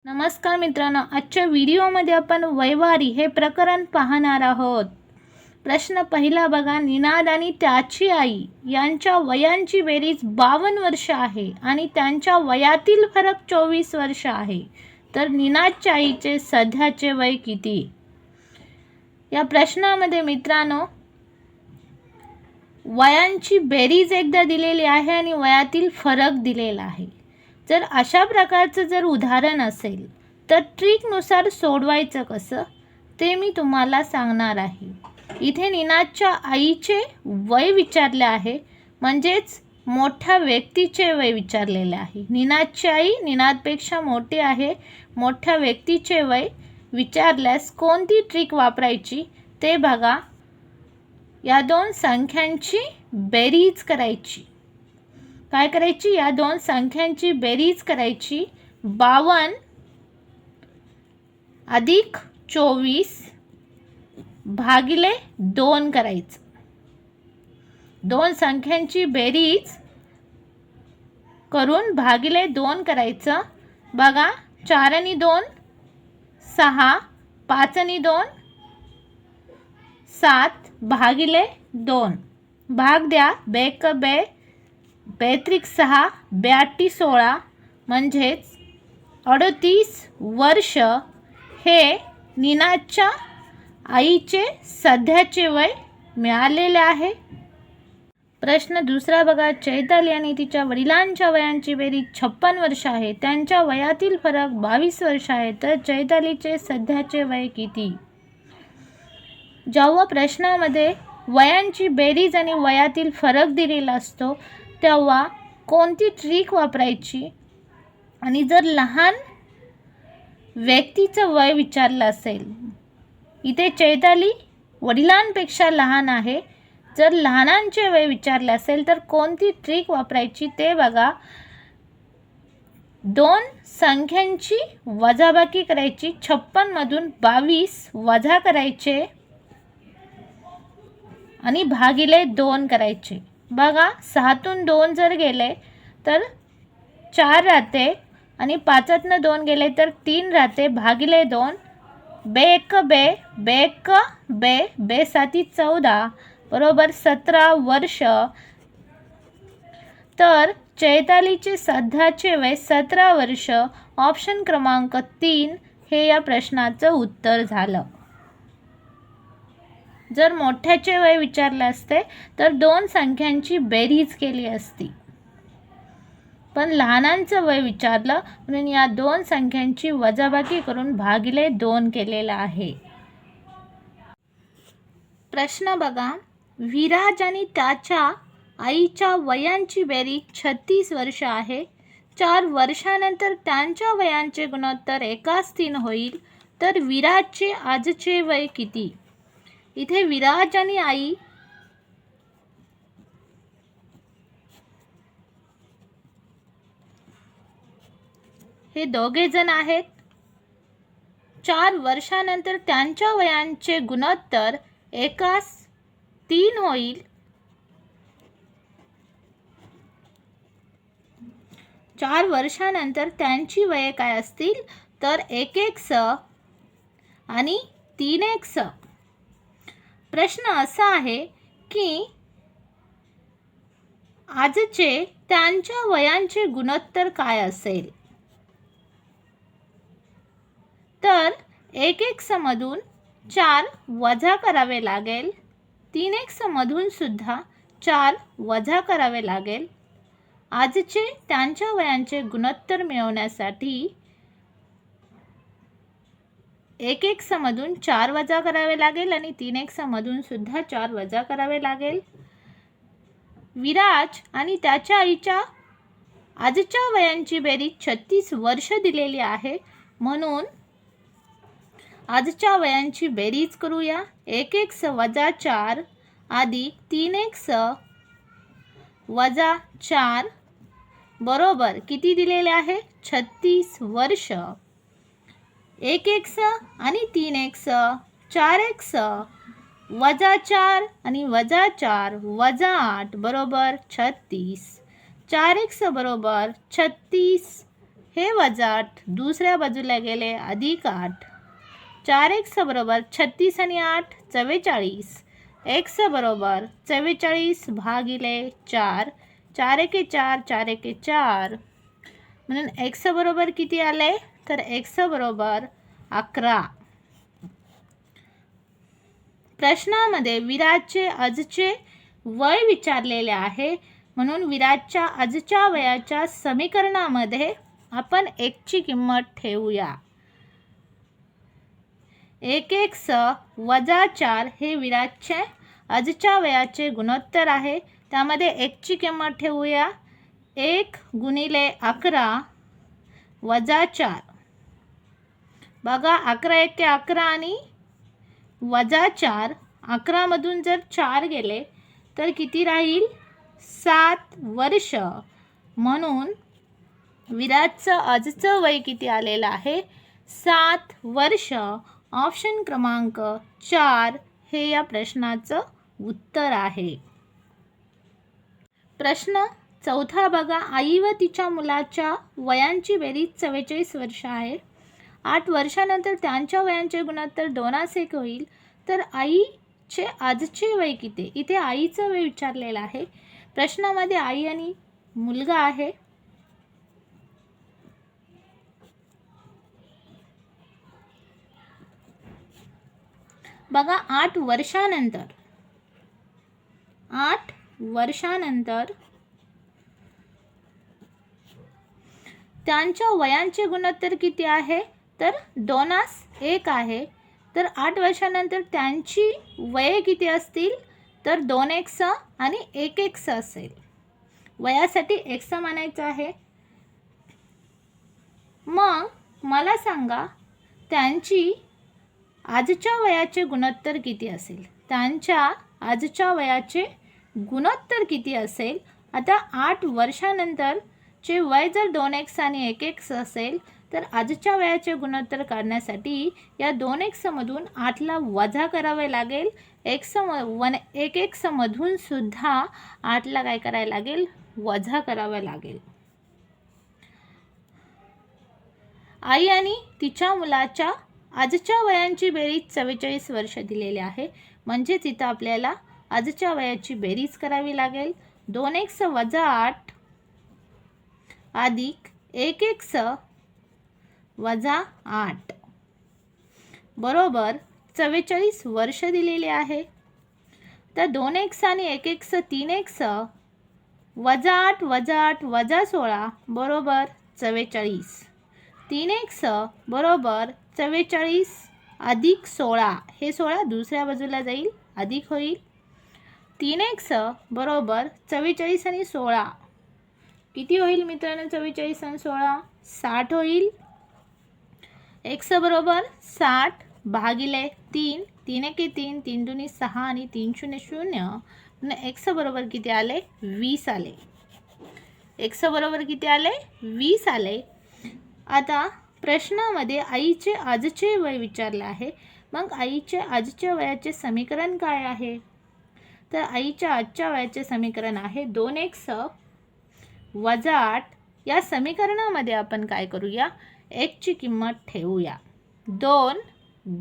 नमस्कार मित्रांनो, आजच्या व्हिडिओमध्ये आपण वैवारी हे प्रकरण पाहणार आहोत. प्रश्न पहिला बघा. निनाद आणि त्याची आई यांच्या वयांची बेरीज 52 वर्ष आहे आणि त्यांच्या वयातील फरक 24 वर्ष आहे. तर निनादच्या आईचे सध्याचे वय किती? या प्रश्नामध्ये मित्रांनो वयांची बेरीज एकदा दिलेली आहे आणि वयातील फरक दिलेला आहे. जर अशा प्रकारचं जर उदाहरण असेल तर ट्रिकनुसार सोडवायचं कसं ते मी तुम्हाला सांगणार आहे. इथे निनादच्या आईचे वय विचारले आहे, म्हणजेच मोठ्या व्यक्तीचे वय विचारलेले आहे. निनादची आई निनादपेक्षा मोठी आहे. मोठ्या व्यक्तीचे वय विचारल्यास कोणती ट्रिक वापरायची ते बघा. या दोन संख्यांची बेरीज करायची. काय करायची? या दोन संख्यांची बेरीज करायची. 52 अधिक 24 भागिले 2 करायचं. दोन संख्यांची बेरीज करून भागिले 2 करायचं. बघा, 4 आणि 2 6, 5 आणि 2 7 भागिले 2. भाग द्या. बेक बे, बेत्रिक 6, 82 16, म्हणजेच 38 वर्ष हे निनादच्या आईचे सध्याचे वय मिळालेले आहे. प्रश्न दुसरा बघा. चैताली आणि तिच्या वडिलांच्या वयांची बेरीज 56 वर्ष आहे. त्यांच्या वयातील फरक 22 वर्ष आहे. तर चैतालीचे सध्याचे वय किती? जेव्हा प्रश्नामध्ये वयांची बेरीज आणि वयातील फरक दिलेला असतो तेव्हा कोणती ट्रिक वापरायची? आणि जर लहान व्यक्तीचं वय विचारलं असेल, इथे चैताली वडिलांपेक्षा लहान आहे. जर लहानांचे वय विचारले असेल तर कोणती ट्रिक वापरायची ते बघा. दोन संख्यांची वजाबाकी करायची. 56 मधून 22 वजा करायचे आणि भागिले 2 करायचे. बघा, 6तून 2 जर गेले तर 4 राहते आणि 5तनं 2 गेले तर 3 राहते. भागिले 2. बेक बे, बेक बे, बे 7 14 बरोबर 17 वर्ष. तर चैतालीचे सध्याचे वय 17 वर्ष. ऑप्शन क्रमांक 3 हे या प्रश्नाचं उत्तर झालं. जर मोठ्याचे वय विचारले असते तर दोन संख्यांची बेरीज केली असती, पण लहानांचं वय विचारलं म्हणून या दोन संख्यांची वजाबाकी करून भागिले 2 केलेला आहे. प्रश्न बघा. विराज आणि त्याच्या आईच्या वयांची बेरीज 36 वर्ष आहे. 4 वर्षानंतर त्यांच्या वयांचे गुणोत्तर 1:3 होईल. तर विराजचे आजचे वय किती? इथे विराज आणि आई हे दोघे जण आहेत. 4 वर्षानंतर त्यांच्या वयांचे गुणोत्तर 1:3 होईल. 4 वर्षानंतर त्यांची वये काय असतील तर 1:1 आणि 3:1. प्रश्न असा आहे की आजचे त्यांच्या वयांचे गुणोत्तर काय असेल? तर 1:1 मधून 4 वजा करावे लागेल. 3:1 मधून सुद्धा 4 वजा करावे लागेल. आजचे त्यांच्या वयांचे गुणोत्तर मिळवण्यासाठी 1:1 मधून 4 वजा करावे लागेल आणि 3:1 मधून सुद्धा 4 वजा करावे लागेल. विराज आणि त्याच्या आईच्या आजच्या वयांची बेरीज 36 वर्ष दिलेली आहे, म्हणून आजच्या वयांची बेरीज करूया. 1:1 वजा 4 अधिक 3:1 वजा 4 बरोबर किती दिलेले आहे? 36 वर्ष. 1:1 आणि 3:1 4:1 वजा 4 आणि वजा 4 वजा 8 बरोबर 36. 4:1 बरोबर 36 हे वजा 8 दुसऱ्या बाजूला गेले अधिक 8. 4x बरोबर 36 आणि 8 44. x बरोबर 44 भागिले 4. 4 एके 4 4 एके 4. म्हणून x बरोबर किती आले तर x बरोबर 11. प्रश्नामध्ये विराजचे आजचे वय विचारलेले आहे, म्हणून विराजच्या आजच्या वयाच्या समीकरणामध्ये आपण 1 ची किंमत ठेवूया. 1x वजा 4 हे विराजचे आजच्या वयाचे गुणोत्तर आहे. त्यामध्ये 1 ची किंमत ठेवूया. 1 गुणिले 11 वजा 4. बघा 11 एके 11 आणि वजा 4. 11 मधून जर 4 गेले तर किती राहील 7 वर्ष. म्हणून विराजचं आजचं वय किती आलेलं आहे 7 वर्ष. ऑप्शन क्रमांक 4 हे या प्रश्नाचं उत्तर आहे. प्रश्न चौथा बघा. आई व तिच्या मुलाच्या वयांची बेरीज 44 वर्ष आहे. 8 वर्षानंतर त्यांच्या वयांचे गुणोत्तर 2:1 होईल, तर आईचे आजचे वय किती. इथे आईचं वय विचारलेलं आहे. प्रश्नामध्ये आई आणि मुलगा आहे. बघा 8 वर्षानंतर त्यांच्या वयांचे गुणोत्तर किती आहे तर 2:1 आहे. तर 8 वर्षानंतर त्यांची वये किती असतील तर 2x आणि 1x असेल. वयासाठी x मानायचं आहे. मग मला सांगा त्यांची आजच्या वयाचे गुणोत्तर किती असेल. त्यांच्या आजच्या वयाचे गुणोत्तर किती असेल. आता 8 वर्षानंतरचे वय जर 2x आणि 1x असेल तर आजच्या वयाचे गुणोत्तर काढण्यासाठी या 2x मधून 8ला वजा करावे लागेल. 1x मधून सुद्धा 8ला काय करायला लागेल वजा करावे लागेल. आई आणि तिच्या मुलाच्या आजच्या वयांची बेरीज 44 वर्ष दिलेली आहे. म्हणजेच इथं आपल्याला आजच्या वयाची बेरीज करावी लागेल. 2x वजा 8 अधिक 1x वजा 8 बरोबर 44 वर्ष दिलेले आहे. तर 2x आणि 1x 3x वजा 8 वजा 8 वजा 16 बरोबर 44. 3x बरोबर 44 अधिक 16. हे 16 दुसऱ्या बाजूला जाईल अधिक होईल. 3x बरोबर 44 आणि 16 किती होईल मित्रांनो 44 आणि 16 60 होईल. x बरोबर 60 भागिले 3. 3 एके 3 3 दुनी 6 आणि 3 शून्य 0. x बरोबर किती आले 20 आले. x बरोबर किती आले 20 आले. आता प्रश्नामध्ये आईचे आजचे वय विचारले आहे. मग आईचे आजच्या वयाचे समीकरण काय आहे तर आईच्या आजच्या वयाचे समीकरण आहे 2x वजा 8. या समीकरणामध्ये आपण काय करूया 1 ची किंमत ठेवूया. 2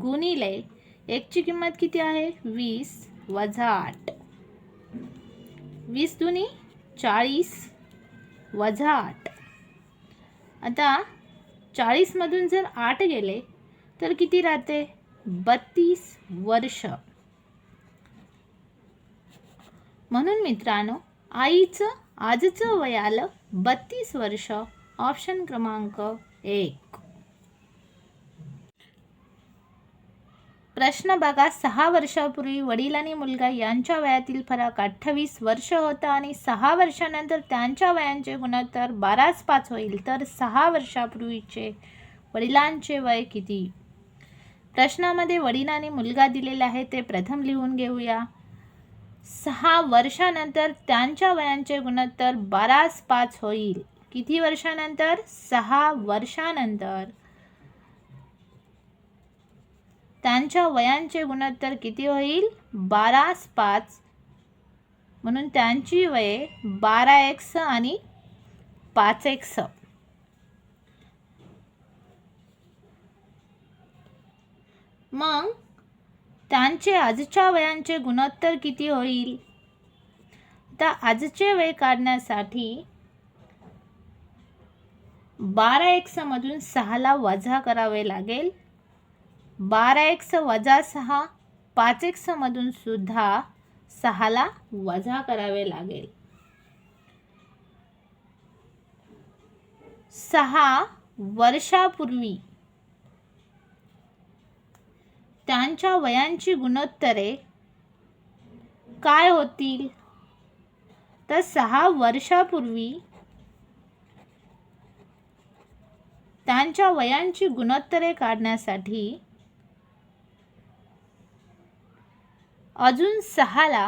गुणिले 1 ची किंमत किती आहे 20 वजा 8. 20 दुनी 40 वजा 8. आता 40 मधून जर 8 गेले तर किती राहते 32 वर्ष. म्हणून मित्रांनो आईचं आजचं वय आलं 32 वर्ष. ऑप्शन क्रमांक 1. प्रश्न बघा. 6 वर्षापूर्वी वडील आणि मुलगा यांच्या वयातील फरक 28 वर्ष होता आणि 6 वर्षानंतर त्यांच्या वयांचे गुणोत्तर 12:5 होईल, तर 6 वर्षापूर्वीचे वडिलांचे वय किती. प्रश्नामध्ये वडील आणि मुलगा दिलेले आहे ते प्रथम लिहून घेऊया. 6 वर्षानंतर त्यांच्या वयांचे गुणोत्तर 12:5 होईल. किती वर्षानंतर 6 वर्षानंतर त्यांच्या वयांचे गुणोत्तर किती होईल 12:5. म्हणून त्यांची वये 12x आणि 5x. मग त्यांचे आजच्या वयांचे गुणोत्तर किती होईल? आता आजचे वय काढण्यासाठी 12x मधून 6ला वजा करावे लागेल. 12x वजा 6, 5x मधून सुद्धा 6ला वजा करावे लागेल. 6 वर्षापूर्वी त्यांच्या वयांची गुणोत्तरे काय होतील? तर 6 वर्षापूर्वी त्यांच्या वयांची गुणोत्तरे काढण्यासाठी अजून 6ला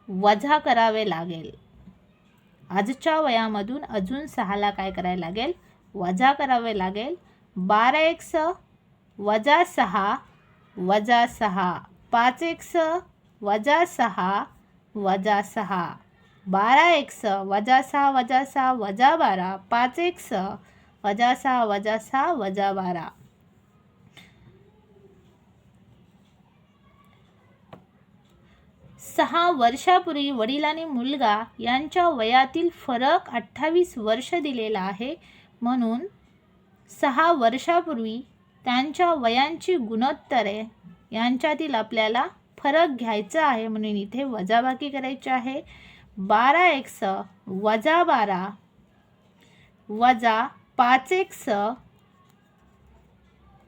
वजा करावे लागेल. आजच्या वयामधून अजून 6ला काय करायला लागेल? वजा करावे लागेल. 12x वजा 6 वजा 6, 5x वजा 6 वजा 6, 12x वजा 6 वजा 6 वजा 12, 5x वजा 6 वजा 6 वजा 12. 6 वर्षापूर्वी वडील आणि मुलगा यांच्या वयातील फरक 28 वर्ष दिलेला आहे. म्हणून 6 वर्षापूर्वी त्यांच्या वयांची गुणोत्तरे यांच्यातील आपल्याला फरक घ्यायचा आहे, म्हणून इथे वजाबाकी करायची आहे. 12x वजा 12 वजा 5x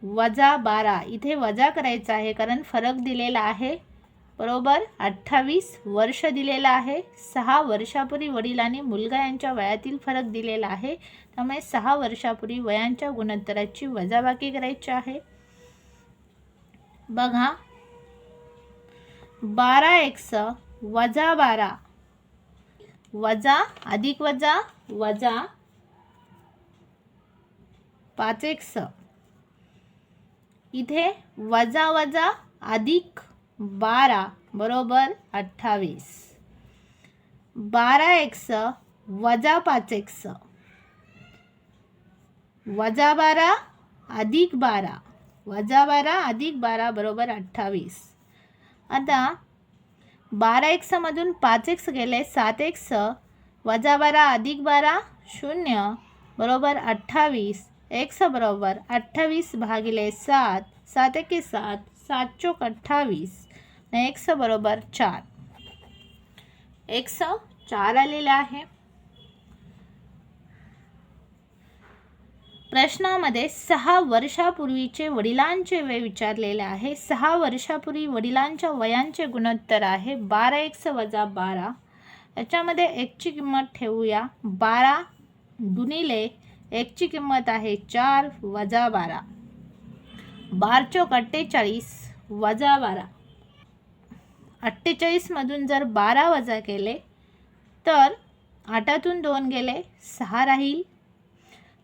वजा 12, इथे वजा करायचा आहे कारण फरक दिलेला आहे. बरोबर 28 वर्ष दिलेला आहे. 6 वर्षापूर्वी वडील आणि मुलगा यांच्या वयातील फरक दिलेला आहे, त्यामुळे 6 वर्षापूर्वी वयांच्या गुणोत्तराची वजाबाकी करायची आहे. बघा 12x वजा 12 वजा अधिक वजा वजा 5x, इथे वजा वजा अधिक 12 बरोबर 28. 12x वजा 5x वजा 12 अधिक 12 वजा 12 अधिक 12 बरोबर 28. आता 12x मधून 5x गेले, 7x वजा 12 अधिक 12 0 बरोबर 28. x बरोबर 28 भागिले 7, 7 एके 7, 7 चोक 28, x बरोबर 4. x 4 आलेला आहे. प्रश्नामध्ये 6 वर्षापूर्वीचे वडिलांचे वय विचारलेले आहे. 6 वर्षापूर्वी वडिलांच्या वयांचे गुणोत्तर आहे 12x वजा 12. याच्यामध्ये xची किंमत ठेवूया. 12 गुणिले xची किंमत आहे 4 वजा 12, 12 चोक 48 वजा 12. 48 मधून जर 12 वजा केले तर 8तून 2 गेले 6 राहील,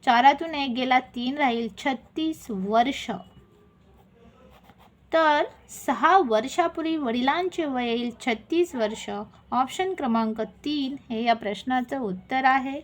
4तून 1 गेला 3 राहील, 36 वर्ष. तर 6 वर्षापूर्वी वडिलांचे वय येईल 36 वर्ष. ऑप्शन क्रमांक 3 हे या प्रश्नाचं उत्तर आहे.